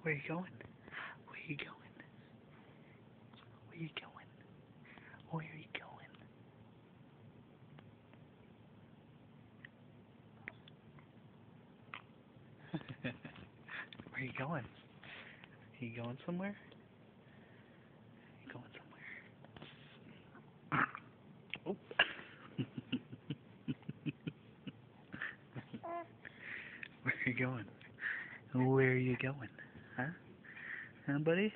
Where you going? Where you going? Where you going? Where are you going? Where you going? You going somewhere? You going somewhere? Oh. Where are you going? Where are you going? Huh? Huh, buddy?